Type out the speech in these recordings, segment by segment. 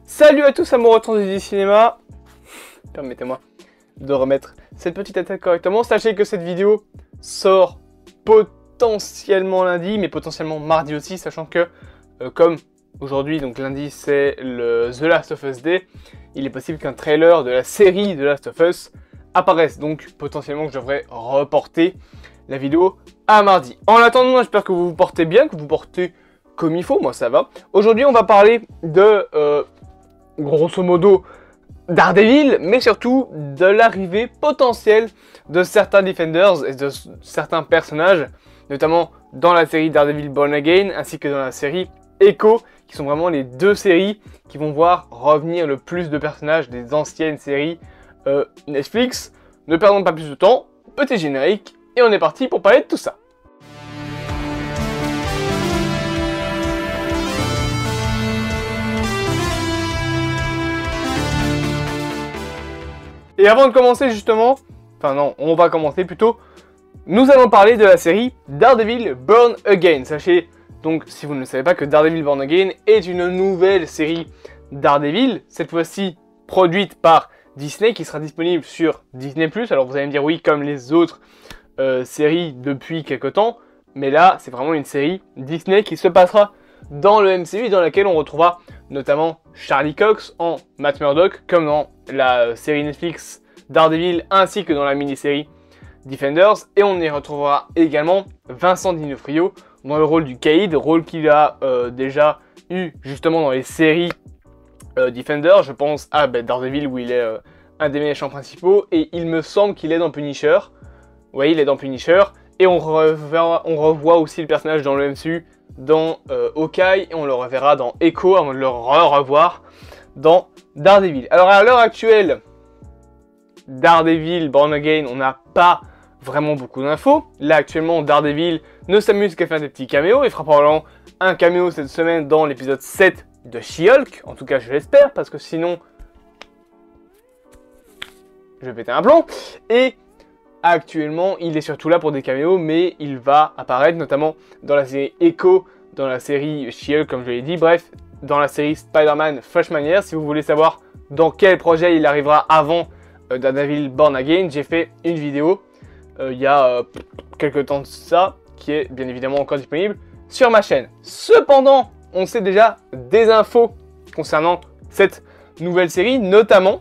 Salut à tous amoureux du cinéma. Permettez-moi de remettre cette petite attaque correctement. Sachez que cette vidéo sort potentiellement lundi, mais potentiellement mardi aussi, sachant que comme aujourd'hui, donc lundi, c'est le The Last of Us Day, il est possible qu'un trailer de la série The Last of Us apparaisse. Donc potentiellement, je devrais reporter la vidéo à mardi. En attendant, j'espère que vous vous portez bien, que vous portez comme il faut. Moi, ça va. Aujourd'hui, on va parler de grosso modo Daredevil, mais surtout de l'arrivée potentielle de certains Defenders et de certains personnages, notamment dans la série Daredevil Born Again ainsi que dans la série Echo, qui sont vraiment les deux séries qui vont voir revenir le plus de personnages des anciennes séries Netflix. Ne perdons pas plus de temps, petit générique, et on est parti pour parler de tout ça. Et avant de commencer justement, enfin non, on va commencer plutôt, nous allons parler de la série Daredevil Born Again. Sachez donc, si vous ne le savez pas, que Daredevil Born Again est une nouvelle série Daredevil, cette fois-ci produite par Disney, qui sera disponible sur Disney+. Alors vous allez me dire oui, comme les autres séries depuis quelque temps, mais là c'est vraiment une série Disney qui se passera dans le MCU, dans laquelle on retrouvera notamment Charlie Cox en Matt Murdock, comme dans la série Netflix Daredevil, ainsi que dans la mini-série Defenders. Et on y retrouvera également Vincent D'Onofrio dans le rôle du Caïd, rôle qu'il a déjà eu justement dans les séries Defenders. Je pense à Daredevil, où il est un des méchants principaux, et il me semble qu'il est dans Punisher. Oui, il est dans Punisher, et on revoit aussi le personnage dans le MCU dans Hawkeye, et on le reverra dans Echo avant de le revoir dans Daredevil. Alors à l'heure actuelle, Daredevil Born Again, on n'a pas vraiment beaucoup d'infos. Là actuellement, Daredevil ne s'amuse qu'à faire des petits caméos. Il fera probablement un caméo cette semaine dans l'épisode 7 de She-Hulk. En tout cas, je l'espère, parce que sinon, je vais péter un plomb. Et actuellement, il est surtout là pour des caméos, mais il va apparaître notamment dans la série Echo, dans la série She-Hulk, comme je l'ai dit, bref, dans la série Spider-Man Freshman Year. Si vous voulez savoir dans quel projet il arrivera avant Daredevil Born Again, j'ai fait une vidéo il y a quelques temps de ça, qui est bien évidemment encore disponible sur ma chaîne. Cependant, on sait déjà des infos concernant cette nouvelle série, notamment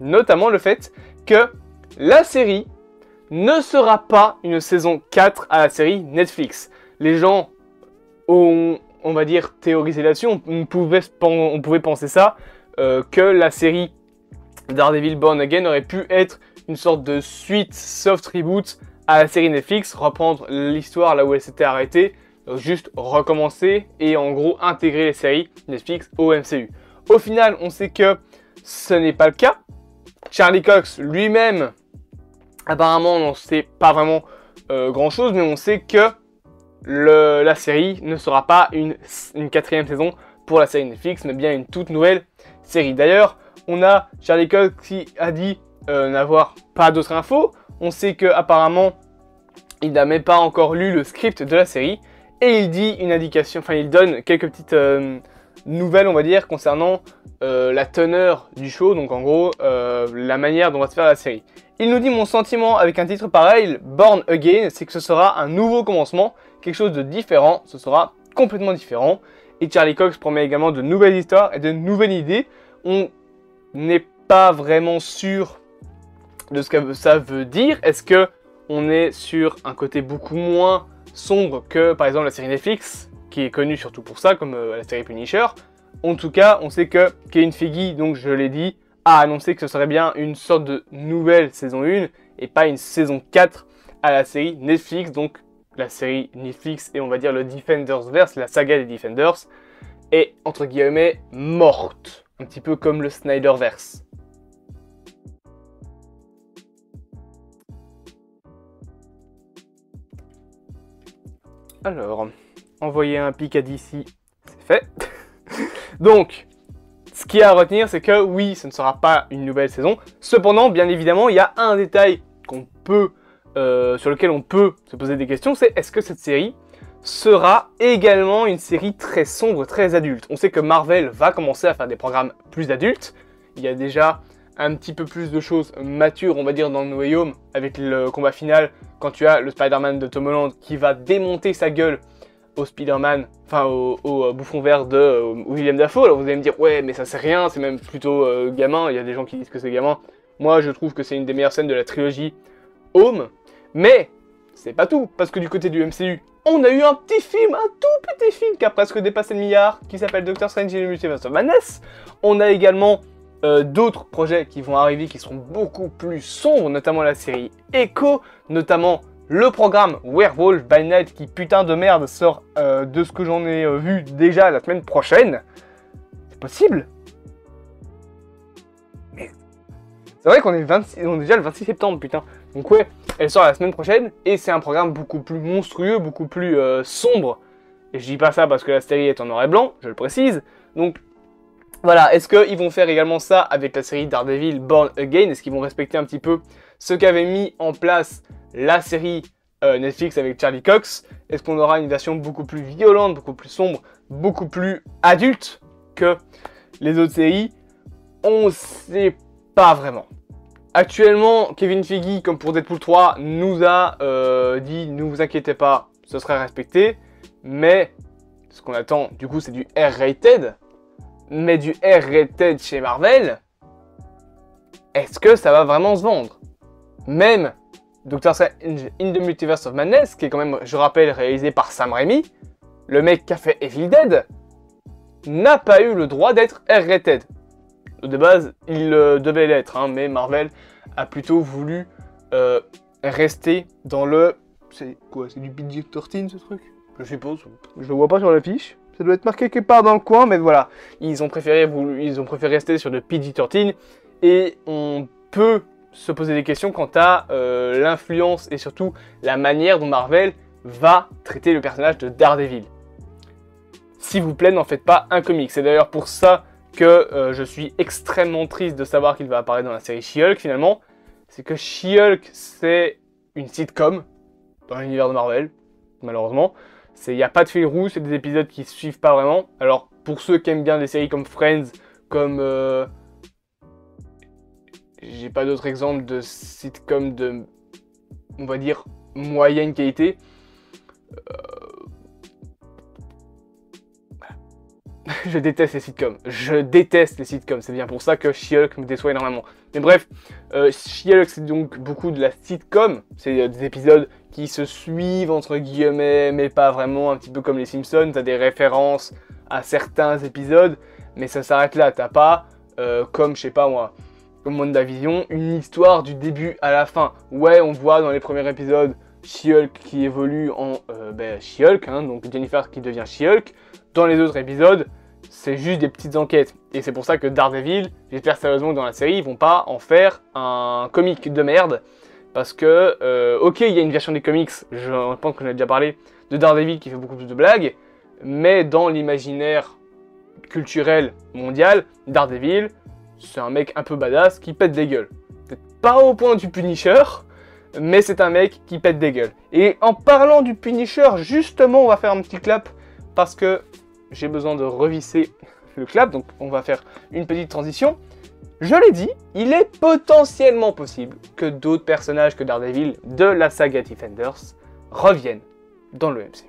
le fait que la série ne sera pas une saison 4 à la série Netflix. Les gens ont, on va dire, théorisé là-dessus. On pouvait penser ça, que la série Daredevil Born Again aurait pu être une sorte de suite soft reboot à la série Netflix, reprendre l'histoire là où elle s'était arrêtée, juste recommencer et en gros intégrer les séries Netflix au MCU. Au final, on sait que ce n'est pas le cas. Charlie Cox lui-même, apparemment, on n'en sait pas vraiment grand chose, mais on sait que la série ne sera pas une quatrième saison pour la série Netflix, mais bien une toute nouvelle série. D'ailleurs, on a Charlie Cox qui a dit n'avoir pas d'autres infos. On sait qu'apparemment, il n'a même pas encore lu le script de la série, et il dit une indication, enfin il donne quelques petites nouvelles, on va dire, concernant la teneur du show, donc en gros, la manière dont va se faire la série. Il nous dit: mon sentiment avec un titre pareil, Born Again, c'est que ce sera un nouveau commencement, quelque chose de différent, ce sera complètement différent. Et Charlie Cox promet également de nouvelles histoires et de nouvelles idées. On n'est pas vraiment sûr de ce que ça veut dire. Est-ce que on est sur un côté beaucoup moins sombre que par exemple la série Netflix, qui est connue surtout pour ça, comme la série Punisher? En tout cas, on sait que Kevin Feige, donc je l'ai dit, a annoncé que ce serait bien une sorte de nouvelle saison 1 et pas une saison 4 à la série Netflix. Donc la série Netflix et on va dire le Defendersverse, la saga des Defenders, est entre guillemets morte. Un petit peu comme le Snyderverse. Alors, envoyer un pic à DC, c'est fait. Donc, ce qu'il y a à retenir, c'est que oui, ce ne sera pas une nouvelle saison. Cependant, bien évidemment, il y a un détail sur lequel on peut se poser des questions, c'est est-ce que cette série sera également une série très sombre, très adulte. On sait que Marvel va commencer à faire des programmes plus adultes. Il y a déjà un petit peu plus de choses matures, on va dire, dans No Way Home, avec le combat final, quand tu as le Spider-Man de Tom Holland qui va démonter sa gueule au Spider-Man, enfin au bouffon vert de William Dafoe. Alors vous allez me dire, ouais, mais ça c'est rien, c'est même plutôt gamin, il y a des gens qui disent que c'est gamin. Moi, je trouve que c'est une des meilleures scènes de la trilogie Home, mais c'est pas tout, parce que du côté du MCU, on a eu un petit film, un tout petit film qui a presque dépassé le milliard, qui s'appelle Doctor Strange in the Multiverse of Madness. On a également d'autres projets qui vont arriver qui seront beaucoup plus sombres, notamment la série Echo, notamment le programme Werewolf by Night qui putain de merde sort de ce que j'en ai vu déjà la semaine prochaine. C'est possible? Mais c'est vrai qu'on est, on est déjà le 26 septembre putain. Donc ouais, elle sort la semaine prochaine et c'est un programme beaucoup plus monstrueux, beaucoup plus sombre. Et je dis pas ça parce que la série est en noir et blanc, je le précise. Donc voilà, est-ce qu'ils vont faire également ça avec la série Daredevil Born Again? Est-ce qu'ils vont respecter un petit peu ce qu'avait mis en place la série Netflix avec Charlie Cox? Est-ce qu'on aura une version beaucoup plus violente, beaucoup plus sombre, beaucoup plus adulte que les autres séries? On sait pas vraiment. Actuellement, Kevin Feige, comme pour Deadpool 3, nous a dit « Ne vous inquiétez pas, ce sera respecté ». Mais ce qu'on attend, du coup, c'est du R-rated. Mais du R-rated chez Marvel, est-ce que ça va vraiment se vendre? Même Doctor Strange in the Multiverse of Madness, qui est quand même, je rappelle, réalisé par Sam Raimi, le mec qui a fait Evil Dead, n'a pas eu le droit d'être R-rated. De base, il devait l'être, hein, mais Marvel a plutôt voulu rester dans le... C'est quoi? C'est du PG-13 ce truc? Je suppose. Je le vois pas sur l'affiche. Ça doit être marqué quelque part dans le coin, mais voilà. Ils ont préféré rester sur le PG-13 et on peut se poser des questions quant à l'influence et surtout la manière dont Marvel va traiter le personnage de Daredevil. S'il vous plaît, n'en faites pas un comic. C'est d'ailleurs pour ça que je suis extrêmement triste de savoir qu'il va apparaître dans la série She-Hulk finalement. C'est que She-Hulk, c'est une sitcom dans l'univers de Marvel, malheureusement. Il n'y a pas de fil rouge, c'est des épisodes qui ne se suivent pas vraiment. Alors, pour ceux qui aiment bien des séries comme Friends, comme... j'ai pas d'autres exemples de sitcoms de, on va dire, moyenne qualité. Je déteste les sitcoms. Je déteste les sitcoms. C'est bien pour ça que She-Hulk me déçoit énormément. Mais bref, She-Hulk, c'est donc beaucoup de la sitcom. C'est des épisodes qui se suivent, entre guillemets, mais pas vraiment. Un petit peu comme les Simpsons. T'as des références à certains épisodes, mais ça s'arrête là. T'as pas, comme, je sais pas moi, comme WandaVision, une histoire du début à la fin. Ouais, on voit dans les premiers épisodes She-Hulk qui évolue en She-Hulk, hein, donc Jennifer qui devient She-Hulk. Dans les autres épisodes, c'est juste des petites enquêtes. Et c'est pour ça que Daredevil, j'espère sérieusement que dans la série, ils vont pas en faire un comic de merde. Parce que, ok, il y a une version des comics, je pense que j'en ai déjà parlé, de Daredevil qui fait beaucoup plus de blagues. Mais dans l'imaginaire culturel mondial, Daredevil, c'est un mec un peu badass qui pète des gueules. Peut-être pas au point du Punisher, mais c'est un mec qui pète des gueules. Et en parlant du Punisher, justement, on va faire un petit clap parce que j'ai besoin de revisser le clap, donc on va faire une petite transition. Je l'ai dit, il est potentiellement possible que d'autres personnages que Daredevil de la saga Defenders reviennent dans le MCU.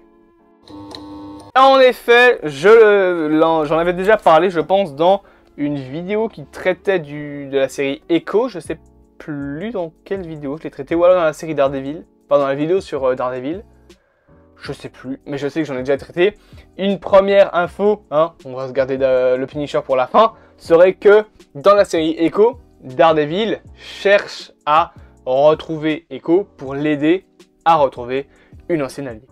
En effet, j'en avais déjà parlé, je pense, dans une vidéo qui traitait de la série Echo. Je sais plus dans quelle vidéo je l'ai traité, ou alors dans la série Daredevil, enfin dans la vidéo sur Daredevil. Je sais plus, mais je sais que j'en ai déjà traité. Une première info, hein, on va se garder le Punisher pour la fin, serait que dans la série Echo, Daredevil cherche à retrouver Echo pour l'aider à retrouver une ancienne alliée.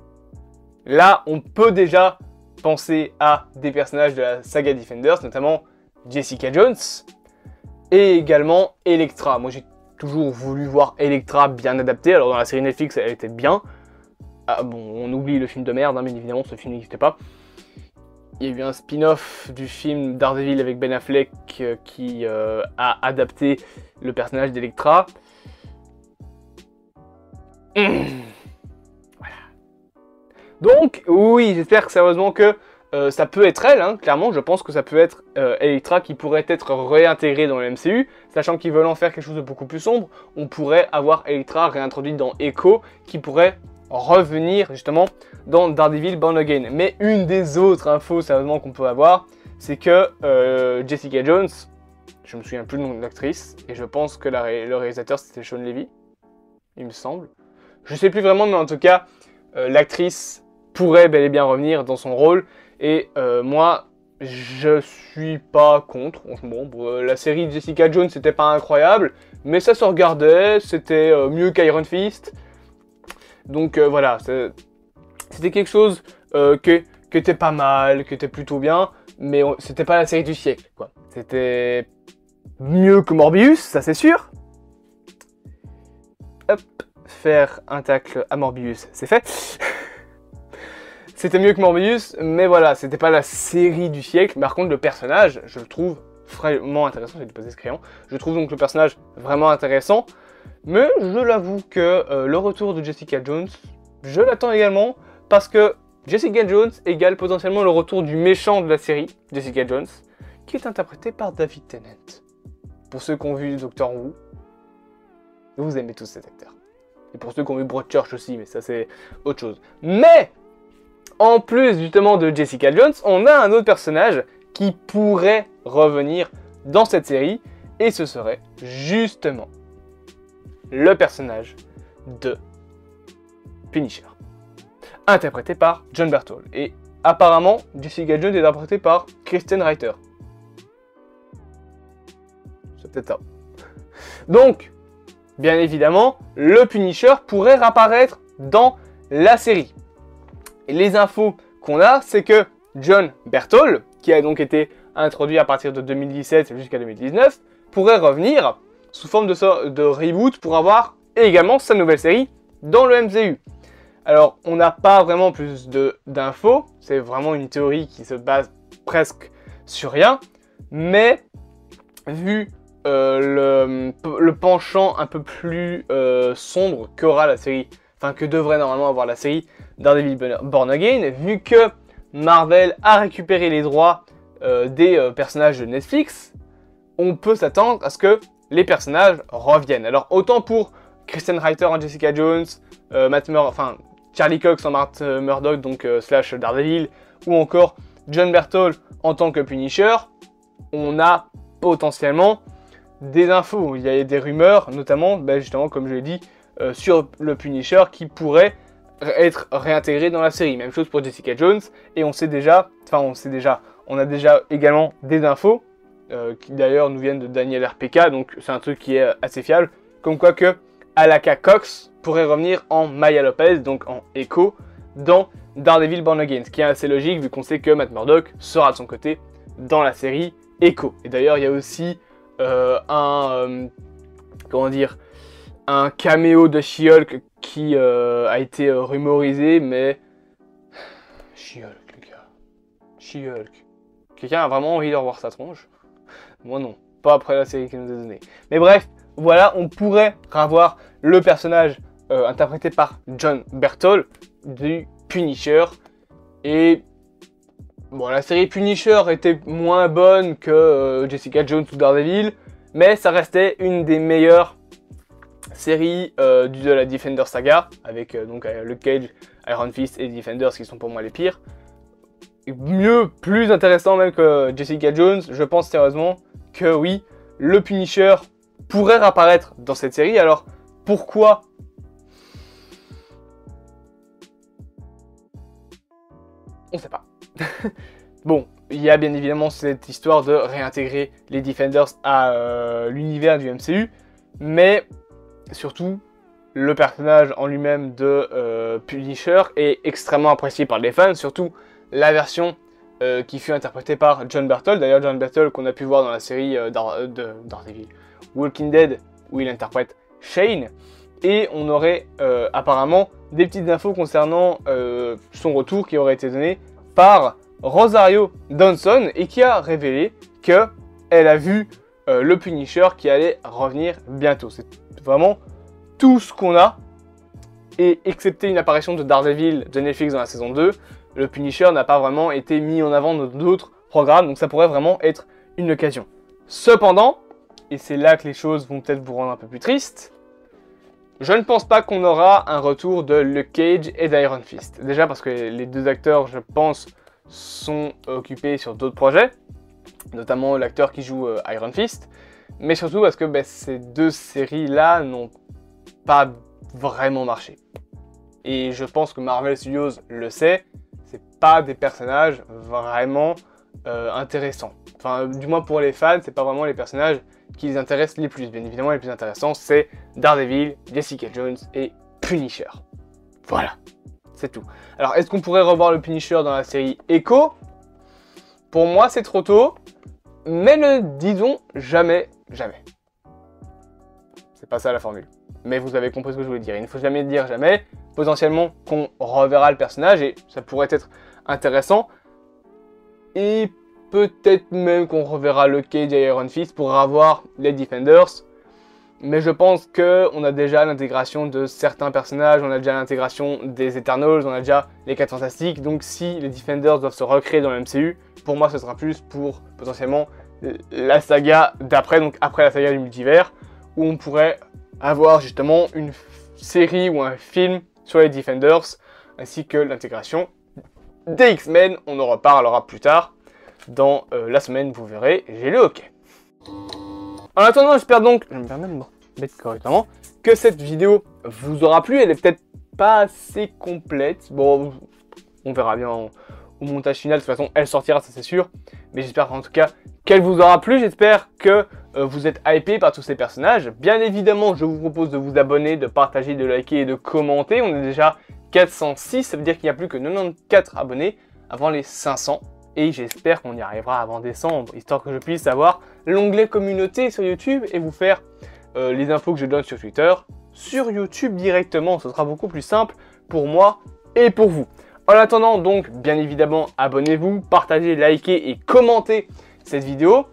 Là, on peut déjà penser à des personnages de la saga Defenders, notamment Jessica Jones et également Elektra. Moi, j'ai toujours voulu voir Elektra bien adaptée. Alors, dans la série Netflix, elle était bien. Ah bon, on oublie le film de merde, hein, bien évidemment, ce film n'existait pas. Il y a eu un spin-off du film Daredevil avec Ben Affleck qui a adapté le personnage d'Elektra. Voilà. Donc, oui, j'espère sérieusement que ça peut être elle, hein, clairement, je pense que ça peut être Elektra qui pourrait être réintégrée dans le MCU, sachant qu'ils veulent en faire quelque chose de beaucoup plus sombre, on pourrait avoir Elektra réintroduite dans Echo, qui pourrait revenir justement dans Daredevil Born Again. Mais une des autres infos sérieusement qu'on peut avoir, c'est que Jessica Jones, je me souviens plus du nom de l'actrice, et je pense que le réalisateur c'était Sean Levy, il me semble. Je sais plus vraiment, mais en tout cas, l'actrice pourrait bel et bien revenir dans son rôle, et moi, je suis pas contre. Bon, la série Jessica Jones, c'était pas incroyable, mais ça se regardait, c'était mieux qu'Iron Fist. Donc voilà, c'était quelque chose qui était pas mal, qui était plutôt bien, mais c'était pas la série du siècle, quoi. C'était mieux que Morbius, ça c'est sûr. Hop, faire un tacle à Morbius, c'est fait. C'était mieux que Morbius, mais voilà, c'était pas la série du siècle. Par contre, le personnage, je le trouve vraiment intéressant. J'ai déposé ce crayon. Je trouve donc le personnage vraiment intéressant. Mais je l'avoue que le retour de Jessica Jones, je l'attends également. Parce que Jessica Jones égale potentiellement le retour du méchant de la série, Jessica Jones, qui est interprété par David Tennant. Pour ceux qui ont vu Doctor Who, vous aimez tous cet acteur. Et pour ceux qui ont vu Broadchurch aussi, mais ça c'est autre chose. Mais en plus justement de Jessica Jones, on a un autre personnage qui pourrait revenir dans cette série, et ce serait justement le personnage de Punisher, interprété par John Berthold. Et apparemment, Jessica Jones est interprétée par Kristen Ritter. C'est peut-être ça. Donc, bien évidemment, le Punisher pourrait réapparaître dans la série. Et les infos qu'on a, c'est que John Berthold, qui a donc été introduit à partir de 2017 jusqu'à 2019, pourrait revenir sous forme de reboot pour avoir également sa nouvelle série dans le MCU. Alors, on n'a pas vraiment plus d'infos, c'est vraiment une théorie qui se base presque sur rien, mais vu le penchant un peu plus sombre qu'aura la série, enfin que devrait normalement avoir la série Daredevil Born Again, vu que Marvel a récupéré les droits des personnages de Netflix, on peut s'attendre à ce que les personnages reviennent. Alors autant pour Kristen Ritter en Jessica Jones, Charlie Cox en Matt Murdock, donc slash Daredevil, ou encore John Berthold en tant que Punisher, on a potentiellement des infos. Il y a des rumeurs, notamment, justement, comme je l'ai dit, sur le Punisher qui pourrait être réintégré dans la série. Même chose pour Jessica Jones, et on a déjà également des infos, qui d'ailleurs nous viennent de Daniel RPK, donc c'est un truc qui est assez fiable, comme quoi que Alaka Cox pourrait revenir en Maya Lopez, donc en Echo, dans Daredevil Born Again, ce qui est assez logique vu qu'on sait que Matt Murdock sera de son côté dans la série Echo. Et d'ailleurs il y a aussi un caméo de She-Hulk qui a été rumorisé, mais She-Hulk, les gars, She-Hulk. Quelqu'un a vraiment envie de revoir sa tronche? Moi non, pas après la série qu'il nous a donnée. Mais bref, voilà, on pourrait avoir le personnage interprété par John Berthold du Punisher. Et bon, la série Punisher était moins bonne que Jessica Jones ou Daredevil, mais ça restait une des meilleures séries de la Defender saga, avec Luke Cage, Iron Fist et Defenders qui sont pour moi les pires. Mieux, plus intéressant même que Jessica Jones, je pense sérieusement que oui, le Punisher pourrait réapparaître dans cette série. Alors pourquoi? On sait pas. Bon, il y a bien évidemment cette histoire de réintégrer les Defenders à l'univers du MCU, mais surtout, le personnage en lui-même de Punisher est extrêmement apprécié par les fans, surtout la version qui fut interprétée par John Berthold. D'ailleurs, John Berthold qu'on a pu voir dans la série de Daredevil Walking Dead, où il interprète Shane. Et on aurait apparemment des petites infos concernant son retour qui aurait été donné par Rosario Dawson et qui a révélé qu'elle a vu le Punisher qui allait revenir bientôt. C'est vraiment tout ce qu'on a. Et excepté une apparition de Daredevil de Netflix dans la saison 2, le Punisher n'a pas vraiment été mis en avant dans d'autres programmes, donc ça pourrait vraiment être une occasion. Cependant, et c'est là que les choses vont peut-être vous rendre un peu plus triste, je ne pense pas qu'on aura un retour de Luke Cage et d'Iron Fist. Déjà parce que les deux acteurs, je pense, sont occupés sur d'autres projets, notamment l'acteur qui joue Iron Fist, mais surtout parce que ces deux séries-là n'ont pas vraiment marché. Et je pense que Marvel Studios le sait, c'est pas des personnages vraiment intéressants. Enfin, du moins pour les fans, c'est pas vraiment les personnages qui les intéressent les plus. Bien évidemment, les plus intéressants, c'est Daredevil, Jessica Jones et Punisher. Voilà, c'est tout. Alors, est-ce qu'on pourrait revoir le Punisher dans la série Echo? Pour moi, c'est trop tôt, mais ne disons jamais, jamais. C'est pas ça la formule. Mais vous avez compris ce que je voulais dire. Il ne faut jamais dire jamais. Potentiellement qu'on reverra le personnage et ça pourrait être intéressant. Et peut-être même qu'on reverra le Cage et Iron Fist pour avoir les Defenders. Mais je pense qu'on a déjà l'intégration de certains personnages, on a déjà l'intégration des Eternals, on a déjà les 4 Fantastiques. Donc si les Defenders doivent se recréer dans le MCU, pour moi ce sera plus pour potentiellement la saga d'après, donc après la saga du multivers, où on pourrait avoir justement une série ou un film sur les Defenders, ainsi que l'intégration des X-Men. On en reparlera plus tard dans la semaine, vous verrez, j'ai le hockey. En attendant, j'espère donc, je me permets de me mettre correctement, que cette vidéo vous aura plu. Elle est peut-être pas assez complète, bon, on verra bien au montage final, de toute façon elle sortira, ça c'est sûr, mais j'espère en tout cas qu'elle vous aura plu. J'espère que vous êtes hypé par tous ces personnages. Bien évidemment, je vous propose de vous abonner, de partager, de liker et de commenter. On est déjà 406, ça veut dire qu'il n'y a plus que 94 abonnés avant les 500. Et j'espère qu'on y arrivera avant décembre, histoire que je puisse avoir l'onglet communauté sur YouTube et vous faire les infos que je donne sur Twitter sur YouTube directement. Ce sera beaucoup plus simple pour moi et pour vous. En attendant donc, bien évidemment, abonnez-vous, partagez, likez et commentez cette vidéo.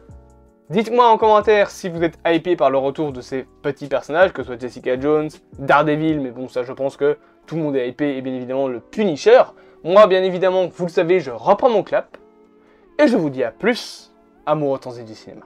Dites-moi en commentaire si vous êtes hypé par le retour de ces petits personnages, que ce soit Jessica Jones, Daredevil, mais bon ça je pense que tout le monde est hypé, et bien évidemment le Punisher. Moi bien évidemment, vous le savez, je reprends mon clap, et je vous dis à plus, amoureux temps et du cinéma.